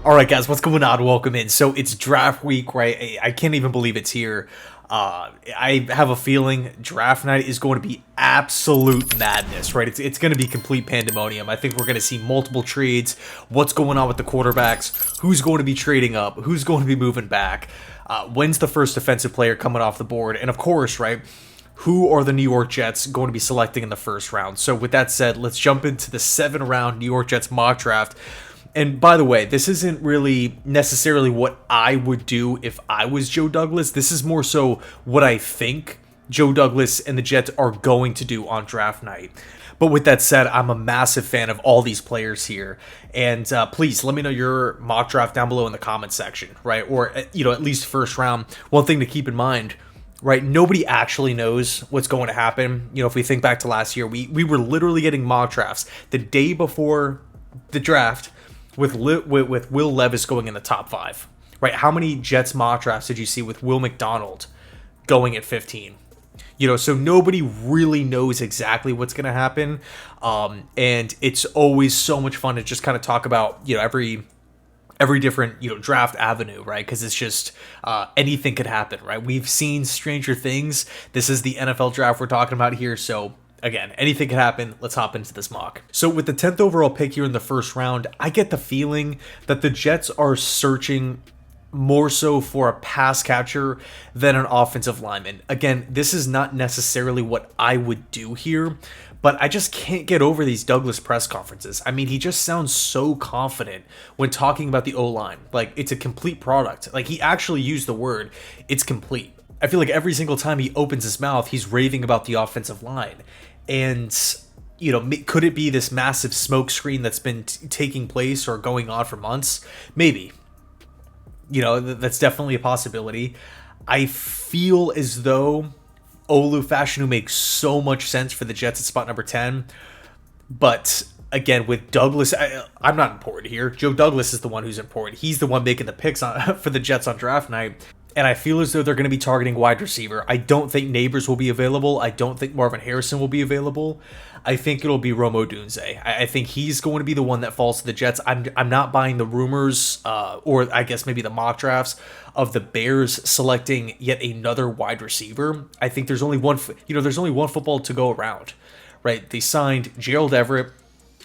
All right, guys, what's going on? Welcome in. So it's draft week, right? I can't even believe it's here. I have a feeling draft night is going to be absolute madness, right? It's going to be complete pandemonium. I think we're going to see multiple trades. What's going on with the quarterbacks? Who's going to be trading up? Who's going to be moving back? When's the first defensive player coming off the board? And of course, right, who are the New York Jets going to be selecting in the first round? So with that said, let's jump into the 7-round New York Jets mock draft. And by the way, this isn't really necessarily what I would do if I was Joe Douglas. This is more so what I think Joe Douglas and the Jets are going to do on draft night. But with that said, I'm a massive fan of all these players here. And please let me know your mock draft down below in the comments section, right? Or, at least first round. One thing to keep in mind, right? Nobody actually knows what's going to happen. If we think back to last year, we were literally getting mock drafts the day before the draft, with Will Levis going in the top 5, right? How many Jets mock drafts did you see with Will McDonald going at 15? So nobody really knows exactly what's going to happen. And it's always so much fun to just kind of talk about, every different, draft avenue, right? Because it's just anything could happen, right? We've seen stranger things. This is the NFL draft we're talking about here. So again, anything can happen. Let's hop into this mock. So with the 10th overall pick here in the first round, I get the feeling that the Jets are searching more so for a pass catcher than an offensive lineman. Again, this is not necessarily what I would do here, but I just can't get over these Douglas press conferences. I mean, he just sounds so confident when talking about the O-line. Like, it's a complete product. Like, he actually used the word, it's complete. I feel like every single time he opens his mouth, he's raving about the offensive line. And, could it be this massive smokescreen that's been taking place or going on for months? Maybe. That's definitely a possibility. I feel as though Olu Fashanu makes so much sense for the Jets at spot number 10. But again, with Douglas, I'm not important here. Joe Douglas is the one who's important. He's the one making the picks for the Jets on draft night. And I feel as though they're going to be targeting wide receiver. I don't think Neighbors will be available. I don't think Marvin Harrison will be available. I think it'll be Rome Odunze. I think he's going to be the one that falls to the Jets. I'm not buying the rumors, or I guess maybe the mock drafts of the Bears selecting yet another wide receiver. I think there's only one. There's only one football to go around, right? They signed Gerald Everett.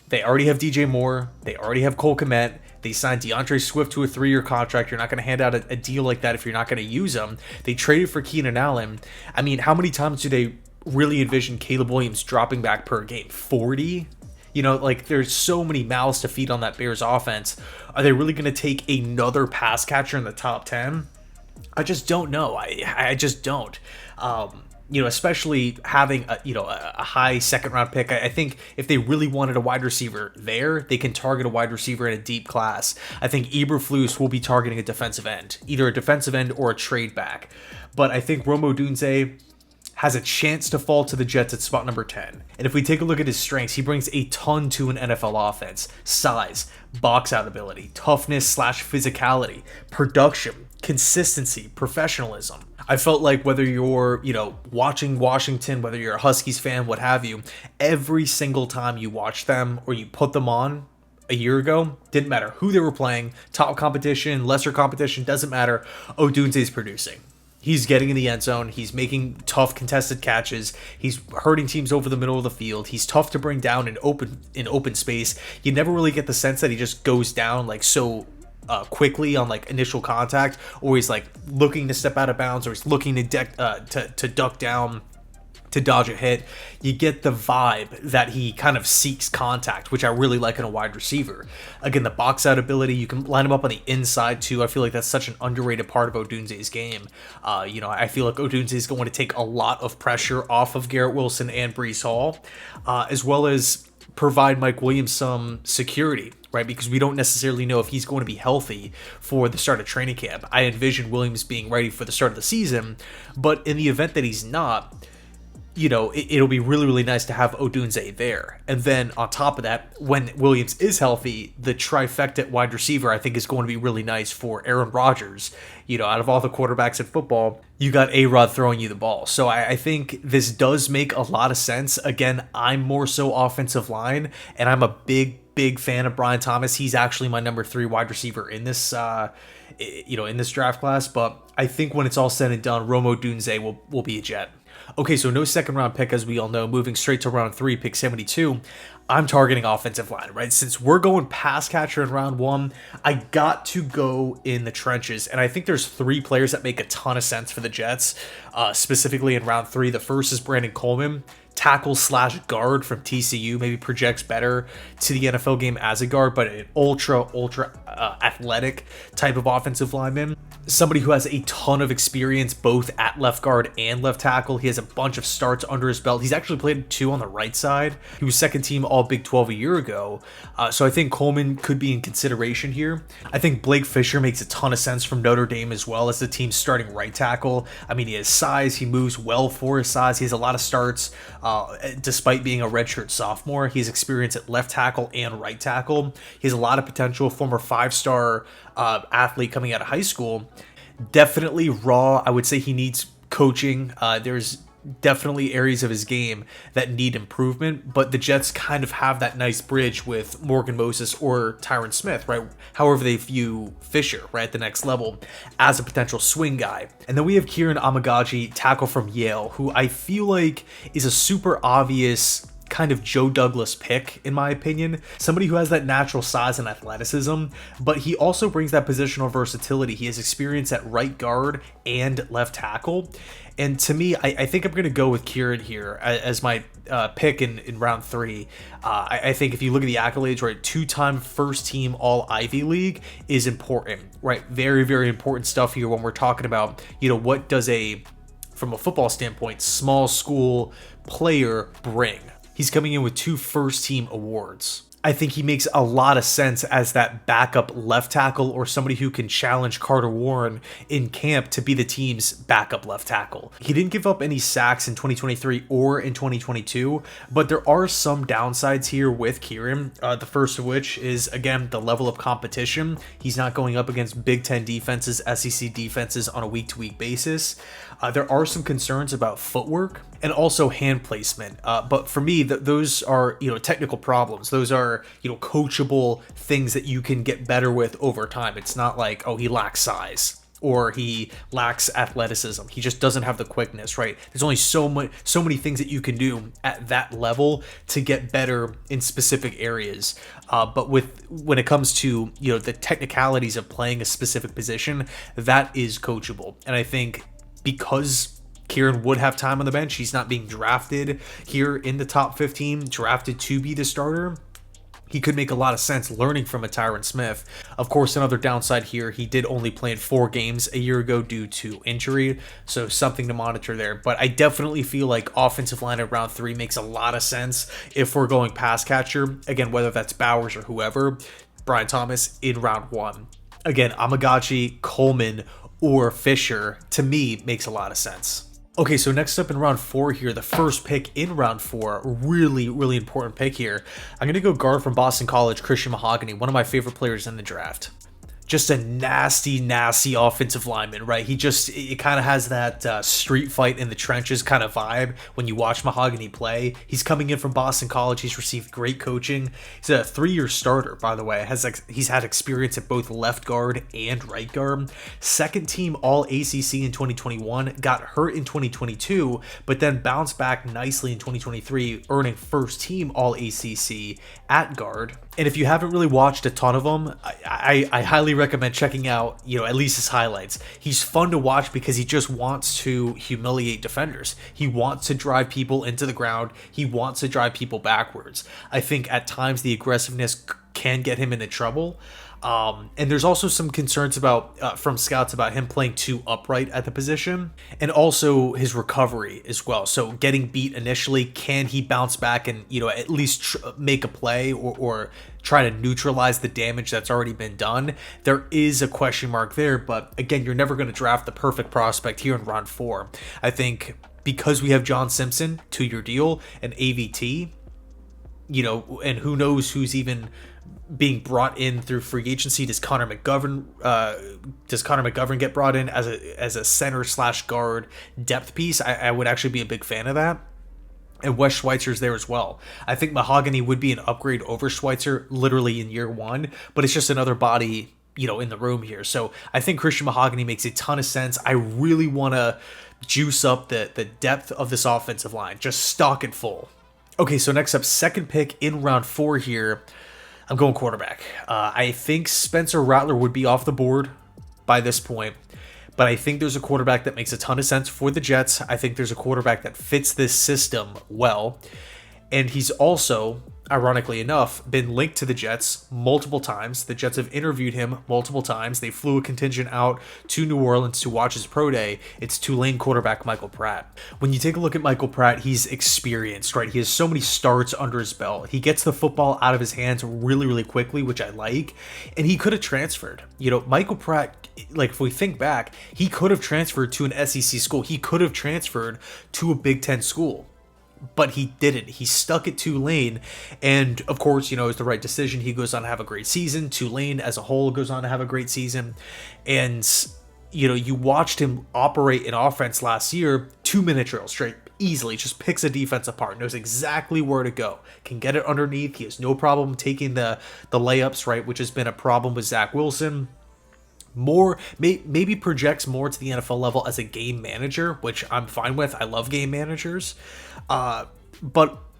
They already have DJ Moore. They already have Cole Kmet. They signed DeAndre Swift to a 3-year contract. You're not going to hand out a deal like that if you're not going to use them. They traded for Keenan Allen. I mean, how many times do they really envision Caleb Williams dropping back per game? 40? There's so many mouths to feed on that Bears offense. Are they really going to take another pass catcher in the top 10? I just don't know. I just don't. Especially having a high second round pick. I think if they really wanted a wide receiver there, they can target a wide receiver in a deep class. I think Eberflus will be targeting a defensive end, either a defensive end or a trade back. But I think Rome Odunze has a chance to fall to the Jets at spot number 10. And if we take a look at his strengths, he brings a ton to an NFL offense. Size, box out ability, toughness / physicality, production, consistency, professionalism. I felt like whether you're, watching Washington, whether you're a Huskies fan, what have you, every single time you watch them or you put them on a year ago, didn't matter who they were playing, top competition, lesser competition, doesn't matter, Odunze's producing. He's getting in the end zone. He's making tough contested catches. He's hurting teams over the middle of the field. He's tough to bring down in open space. You never really get the sense that he just goes down so quickly on initial contact, or he's looking to step out of bounds, or he's looking to duck down to dodge a hit. You get the vibe that he kind of seeks contact, which I really like in a wide receiver. Again, the box out ability, you can line him up on the inside too. I feel like that's such an underrated part of Odunze's game. I feel like Odunze is going to take a lot of pressure off of Garrett Wilson and Breece Hall, as well as provide Mike Williams some security, right? Because we don't necessarily know if he's going to be healthy for the start of training camp. I envision Williams being ready for the start of the season, but in the event that he's not, it'll be really, really nice to have Odunze there. And then on top of that, when Williams is healthy, the trifecta at wide receiver, I think, is going to be really nice for Aaron Rodgers. Out of all the quarterbacks in football, you got A-Rod throwing you the ball. So I think this does make a lot of sense. Again, I'm more so offensive line, and I'm a big big fan of Brian Thomas. He's actually my number 3 wide receiver in this, in this draft class. But I think when it's all said and done, Odunze will be a Jet. Okay, so no second round pick, as we all know. Moving straight to round 3, pick 72. I'm targeting offensive line, right? Since we're going pass catcher in round 1, I got to go in the trenches. And I think there's 3 players that make a ton of sense for the Jets, specifically in round 3. The first is Brandon Coleman, tackle/guard from TCU, maybe projects better to the NFL game as a guard, but an ultra athletic type of offensive lineman. Somebody who has a ton of experience both at left guard and left tackle. He has a bunch of starts under his belt. He's actually played 2 on the right side. He was second team All Big 12 a year ago. So I think Coleman could be in consideration here. I think Blake Fisher makes a ton of sense from Notre Dame as well as the team's starting right tackle. I mean, he has size. He moves well for his size. He has a lot of starts. Despite being a redshirt sophomore, he has experience at left tackle and right tackle. He has a lot of potential. Former 5-star athlete coming out of high school. Definitely raw. I would say he needs coaching. There's definitely areas of his game that need improvement, but the Jets kind of have that nice bridge with Morgan Moses or Tyron Smith, right? However they view Fisher, right, at the next level as a potential swing guy. And then we have Kieran Amegadjie, tackle from Yale, who I feel like is a super obvious kind of Joe Douglas pick, in my opinion. Somebody who has that natural size and athleticism, but he also brings that positional versatility. He has experience at right guard and left tackle. And to me, I think I'm going to go with Kieran here as my pick in round 3. I think if you look at the accolades, right, 2-time first team All Ivy League is important, right? Very, very important stuff here when we're talking about, what does from a football standpoint, small school player bring? He's coming in with 2 first-team awards. I think he makes a lot of sense as that backup left tackle or somebody who can challenge Carter Warren in camp to be the team's backup left tackle. He didn't give up any sacks in 2023 or in 2022, but there are some downsides here with Kieran. The first of which is, again, the level of competition. He's not going up against Big Ten defenses, SEC defenses on a week-to-week basis. There are some concerns about footwork and also hand placement. But for me, those are, technical problems. Those are, coachable things that you can get better with over time. It's not like, he lacks size or he lacks athleticism. He just doesn't have the quickness, right? There's only so many things that you can do at that level to get better in specific areas. But when it comes to, the technicalities of playing a specific position, that is coachable. And I think because Kieran would have time on the bench, he's not being drafted here in the top 15, drafted to be the starter, he could make a lot of sense learning from a Tyron Smith. Of course, another downside here, he did only play in 4 games a year ago due to injury, so something to monitor there. But I definitely feel like offensive line at round 3 makes a lot of sense if we're going pass catcher. Again, whether that's Bowers or whoever, Brian Thomas in round 1. Again, Amegadjie, Coleman, or Fisher, to me, makes a lot of sense. Okay, so next up in round 4 here, the first pick in round 4, really, really important pick here. I'm going to go guard from Boston College, Christian Mahogany, one of my favorite players in the draft. Just a nasty offensive lineman, right? It kind of has that street fight in the trenches kind of vibe when you watch Mahogany play. He's coming in from Boston College. He's received great coaching. He's a 3-year starter, by the way. He's had experience at both left guard and right guard. Second team All ACC in 2021, got hurt in 2022, but then bounced back nicely in 2023, earning first team All ACC at guard. And if you haven't really watched a ton of him, I highly recommend checking out, at least his highlights. He's fun to watch because he just wants to humiliate defenders. He wants to drive people into the ground. He wants to drive people backwards. I think at times the aggressiveness can get him into trouble. And there's also some concerns from scouts about him playing too upright at the position, and also his recovery as well. So getting beat initially, can he bounce back and at least make a play or try to neutralize the damage that's already been done? There is a question mark there, but again, you're never going to draft the perfect prospect here in round 4. I think because we have John Simpson, 2-year deal, and AVT, and who knows who's even being brought in through free agency. Does Connor McGovern get brought in as a center/guard depth piece? I would actually be a big fan of that. And Wes Schweitzer's there as well. I think Mahogany would be an upgrade over Schweitzer literally in year one, but it's just another body, in the room here. So I think Christian Mahogany makes a ton of sense. I really want to juice up the depth of this offensive line. Just stock it full. Okay, so next up, second pick in round 4 here. I'm going quarterback. I think Spencer Rattler would be off the board by this point. But I think there's a quarterback that makes a ton of sense for the Jets. I think there's a quarterback that fits this system well. And he's also, ironically enough, been linked to the Jets multiple times. The Jets have interviewed him multiple times. They flew a contingent out to New Orleans to watch his pro day. It's Tulane quarterback Michael Pratt. When you take a look at Michael Pratt, he's experienced, right? He has so many starts under his belt. He gets the football out of his hands really, really quickly, which I like. And he could have transferred. Michael Pratt, if we think back, he could have transferred to an SEC school. He could have transferred to a Big Ten school. But he didn't. He stuck at Tulane. And of course, it's the right decision. He goes on to have a great season. Tulane as a whole goes on to have a great season. And, you watched him operate in offense last year, 2-minute drills straight, easily, just picks a defense apart, knows exactly where to go, can get it underneath. He has no problem taking the layups, right, which has been a problem with Zach Wilson. Maybe projects more to the NFL level as a game manager, which I'm fine with. I love game managers. But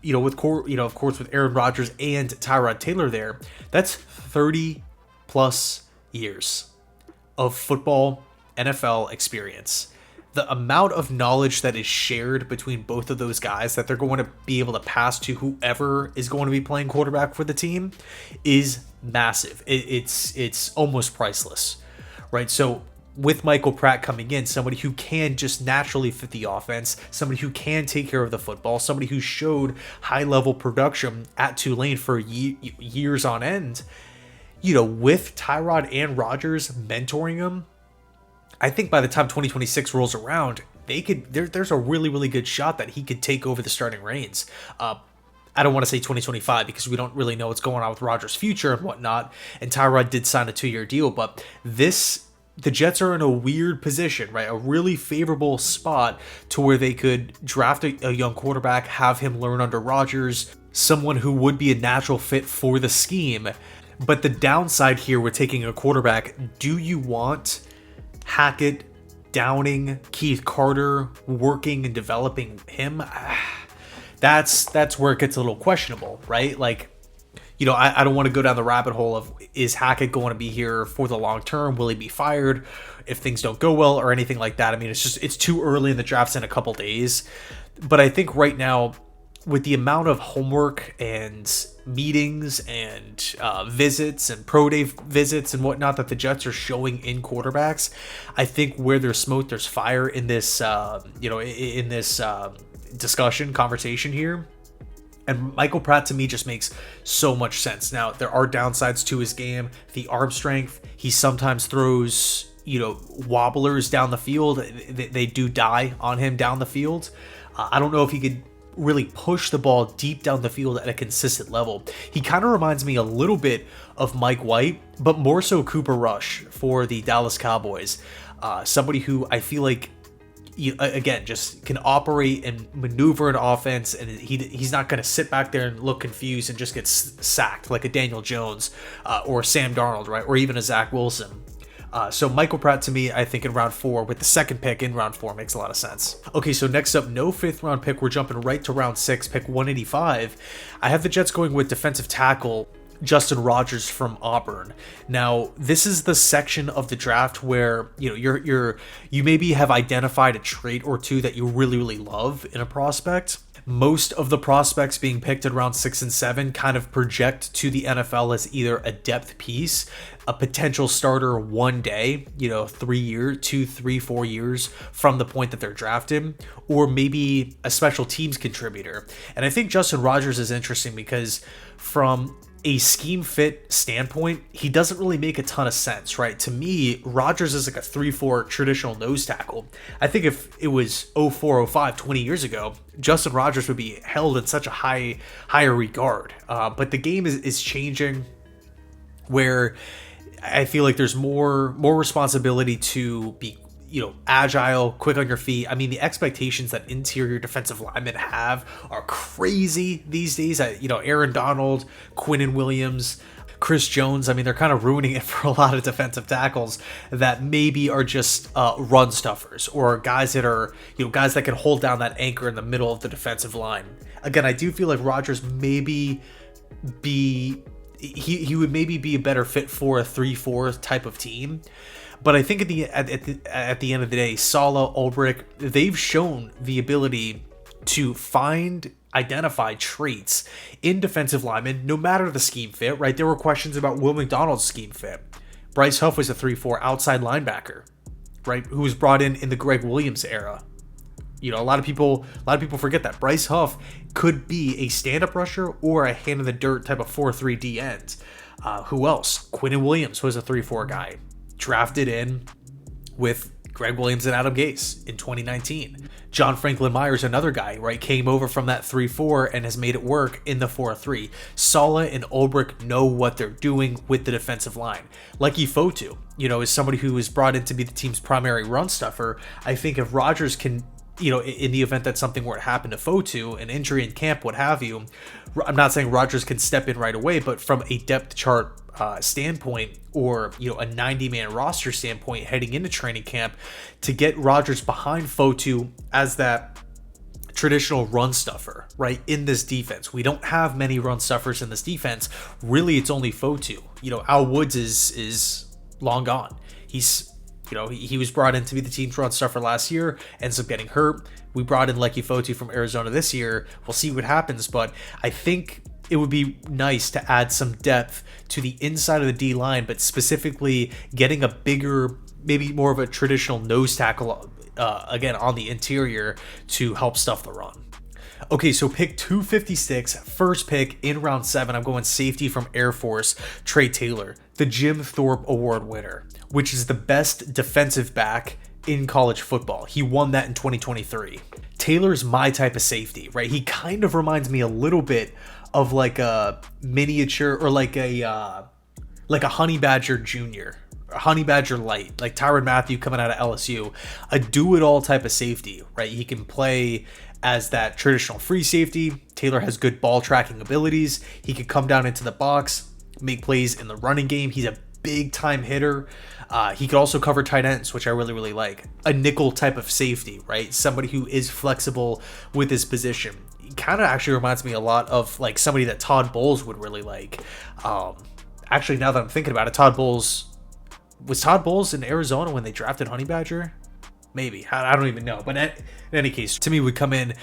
of course, with Aaron Rodgers and Tyrod Taylor there, that's 30 plus years of football NFL experience. The amount of knowledge that is shared between both of those guys that they're going to be able to pass to whoever is going to be playing quarterback for the team is massive. It's almost priceless. Right, so with Michael Pratt coming in, somebody who can just naturally fit the offense, somebody who can take care of the football, somebody who showed high-level production at Tulane for years on end, with Tyrod and Rodgers mentoring him, I think by the time 2026 rolls around, there's a really, really good shot that he could take over the starting reins. I don't want to say 2025 because we don't really know what's going on with Rodgers' future and whatnot. And Tyrod did sign a 2-year deal, but the Jets are in a weird position, right? A really favorable spot to where they could draft a young quarterback, have him learn under Rodgers, someone who would be a natural fit for the scheme. But the downside here with taking a quarterback, do you want Hackett, Downing, Keith Carter working and developing him? That's where it gets a little questionable, right? I don't want to go down the rabbit hole of, is Hackett going to be here for the long term? Will he be fired if things don't go well or anything like that? I mean, it's too early in the draft's in a couple days. But I think right now, with the amount of homework and meetings and visits and pro day visits and whatnot that the Jets are showing in quarterbacks, I think where there's smoke, there's fire in this, in this conversation here. And Michael Pratt to me just makes so much sense. Now, there are downsides to his game. The arm strength, he sometimes throws, wobblers down the field. They do die on him down the field. I don't know if he could really push the ball deep down the field at a consistent level. He kind of reminds me a little bit of Mike White, but more so Cooper Rush for the Dallas Cowboys. Somebody who I feel like, again, just can operate and maneuver an offense, and he's not going to sit back there and look confused and just get sacked like a Daniel Jones or Sam Darnold, right? Or even a Zach Wilson. So Michael Pratt to me, I think in round 4 with the second pick in round 4 makes a lot of sense. Okay, so next up, no 5th round pick. We're jumping right to round 6, pick 185. I have the Jets going with defensive tackle Justin Rogers from Auburn. Now, this is the section of the draft where you maybe have identified a trait or two that you really, really love in a prospect. Most of the prospects being picked at round 6 and 7 kind of project to the NFL as either a depth piece, a potential starter one day, 3 years, 2, 3, 4 years from the point that they're drafted, or maybe a special teams contributor. And I think Justin Rogers is interesting because from a scheme fit standpoint, he doesn't really make a ton of sense, right? To me, Rodgers is like a 3-4 traditional nose tackle. I think if it was 04, 05, 20 years ago, Justin Rogers would be held in such a higher regard. But the game is changing where I feel like there's more responsibility to be agile, quick on your feet. I mean, the expectations that interior defensive linemen have are crazy these days. Aaron Donald, Quinnen Williams, Chris Jones. I mean, they're kind of ruining it for a lot of defensive tackles that maybe are just run stuffers, or guys that are, guys that can hold down that anchor in the middle of the defensive line. Again, I do feel like Rodgers maybe he would maybe be a better fit for a 3-4 type of team. But I think at the end of the day, Saleh, Ulbrich, they've shown the ability to identify traits in defensive linemen, no matter the scheme fit, right? There were questions about Will McDonald's scheme fit. Bryce Huff was a 3-4 outside linebacker, right? Who was brought in the Greg Williams era. A lot of people forget that Bryce Huff could be a stand-up rusher or a hand-in-the-dirt type of 4-3 D end. Who else? Quinnen Williams was a 3-4 guy, drafted in with Greg Williams and Adam Gase in 2019. John Franklin Myers, another guy, right, came over from that 3-4 and has made it work in the 4-3. Saleh and Ulbrich know what they're doing with the defensive line. Leki Fotu, is somebody who was brought in to be the team's primary run stuffer. I think if Rodgers can, in the event that something were to happen to Fotu, an injury in camp, what have you, I'm not saying Rodgers can step in right away, but from a depth chart standpoint, or a 90-man roster standpoint heading into training camp, to get Rodgers behind Fotu as that traditional run stuffer, right, in this defense. We don't have many run stuffers in this defense. Really, it's only Fotu. Al Woods is long gone. He was brought in to be the team's run stuffer last year, ends up getting hurt. We brought in Leki Fotu from Arizona this year. We'll see what happens, but I think it would be nice to add some depth to the inside of the D line, but specifically getting a bigger, maybe more of a traditional nose tackle, again, on the interior to help stuff the run. Okay, so pick 256, first pick in round 7. I'm going safety from Air Force, Trey Taylor, the Jim Thorpe Award winner, which is the best defensive back in college football. He won that in 2023. Taylor's my type of safety, right? He kind of reminds me a little bit of like a miniature, or like a Honey Badger Jr., Honey Badger Light, like Tyrann Mathieu coming out of LSU, a do-it-all type of safety, right? He can play as that traditional free safety. Taylor has good ball tracking abilities. He can come down into the box, make plays in the running game. He's a big time hitter. He could also cover tight ends, which I really, really like. A nickel type of safety, right? Somebody who is flexible with his position. He kind of actually reminds me a lot of like somebody that Todd Bowles would really like. Actually, now that I'm thinking about it, was Todd Bowles in Arizona when they drafted Honey Badger? Maybe. I don't even know. But in any case, to me, would come in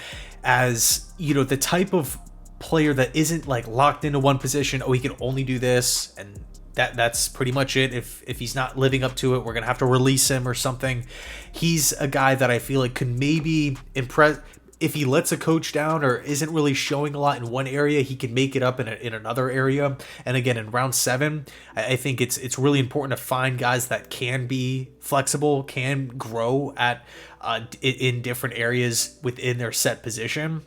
as, the type of player that isn't like locked into one position. Oh, he can only do this, and that's pretty much it. If he's not living up to it, we're gonna have to release him or something. He's a guy that I feel like could maybe impress. If he lets a coach down or isn't really showing a lot in one area, he can make it up in another area. And again, in round 7, I think it's really important to find guys that can be flexible, can grow in different areas within their set position.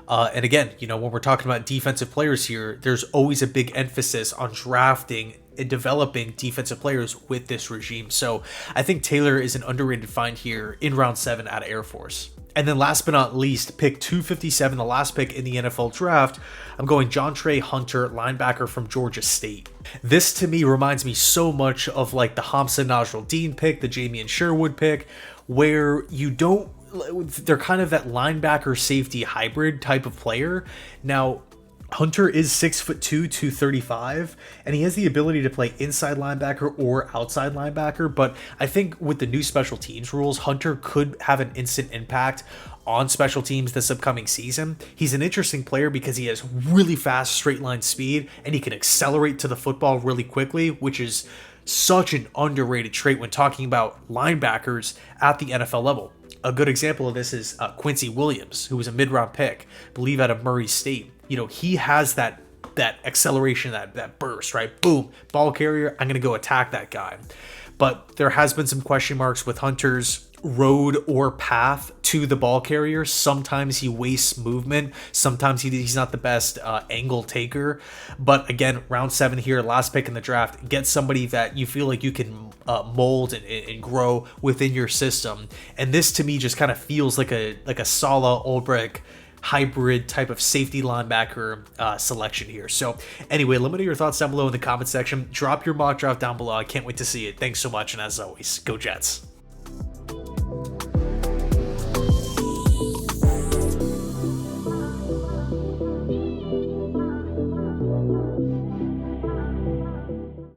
And again, when we're talking about defensive players here, there's always a big emphasis on drafting and developing defensive players with this regime. So I think Taylor is an underrated find here in round 7 out of Air Force. And then last but not least, pick 257, the last pick in the NFL draft, I'm going Jontrey Hunter, linebacker from Georgia State. This to me reminds me so much of like the Hamza Nasruddin pick, the Jamian Sherwood pick, where they're kind of that linebacker safety hybrid type of player. Now, Hunter is 6'2", 235, and he has the ability to play inside linebacker or outside linebacker, but I think with the new special teams rules, Hunter could have an instant impact on special teams this upcoming season. He's an interesting player because he has really fast straight line speed, and he can accelerate to the football really quickly, which is such an underrated trait when talking about linebackers at the NFL level. A good example of this is Quincy Williams, who was a mid-round pick, I believe out of Murray State. He has that acceleration, that burst, right? Boom, ball carrier, I'm going to go attack that guy. But there has been some question marks with Hunter's road or path to the ball carrier. Sometimes he wastes movement. Sometimes he's not the best angle taker. But again, round 7 here, last pick in the draft, get somebody that you feel like you can mold and grow within your system. And this to me just kind of feels like a Saleh Ulbrich hybrid type of safety linebacker selection here. So anyway, let me know your thoughts down below in the comment section. Drop your mock draft down below. I can't wait to see it. Thanks so much, and as always, go Jets.